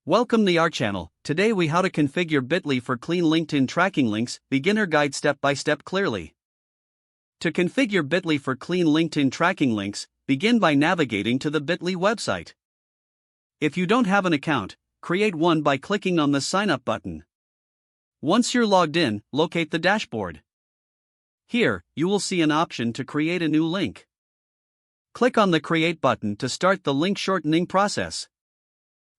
Welcome to our channel. Today we how to configure Bitly for clean LinkedIn tracking links, beginner guide step by step clearly. To configure Bitly for clean LinkedIn tracking links, begin by navigating to the Bitly website. If you don't have an account, create one by clicking on the sign up button. Once you're logged in, locate the dashboard. Here, you will see an option to create a new link. Click on the create button to start the link shortening process.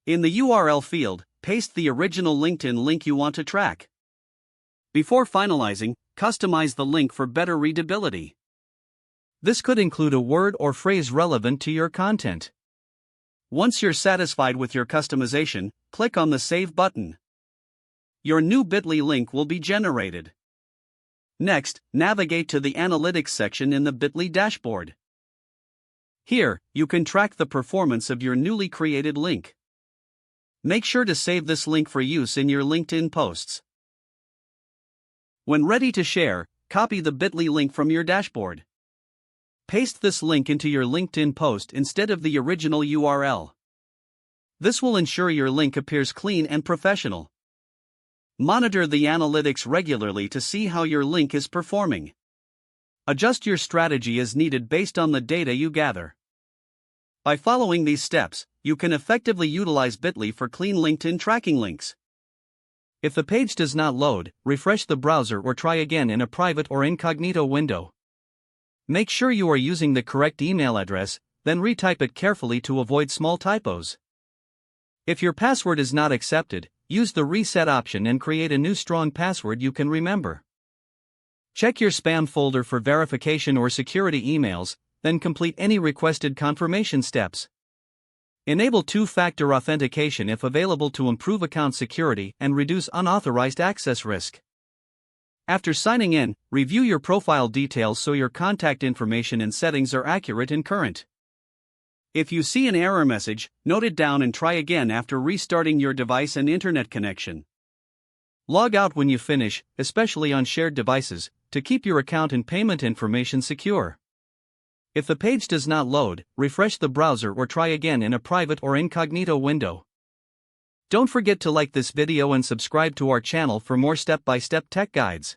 In the URL field, paste the original LinkedIn link you want to track. Before finalizing, customize the link for better readability. This could include a word or phrase relevant to your content. Once you're satisfied with your customization, click on the Save button. Your new Bitly link will be generated. Next, navigate to the Analytics section in the Bitly dashboard. Here, you can track the performance of your newly created link. Make sure to save this link for use in your LinkedIn posts. When ready to share, copy the Bitly link from your dashboard. Paste this link into your LinkedIn post instead of the original URL. This will ensure your link appears clean and professional. Monitor the analytics regularly to see how your link is performing. Adjust your strategy as needed based on the data you gather. By following these steps, you can effectively utilize Bitly for clean LinkedIn tracking links. If the page does not load, refresh the browser or try again in a private or incognito window. Make sure you are using the correct email address, then retype it carefully to avoid small typos. If your password is not accepted, use the reset option and create a new strong password you can remember. Check your spam folder for verification or security emails, then complete any requested confirmation steps. Enable two-factor authentication if available to improve account security and reduce unauthorized access risk. After signing in, review your profile details so your contact information and settings are accurate and current. If you see an error message, note it down and try again after restarting your device and internet connection. Log out when you finish, especially on shared devices, to keep your account and payment information secure. If the page does not load, refresh the browser or try again in a private or incognito window. Don't forget to like this video and subscribe to our channel for more step-by-step tech guides.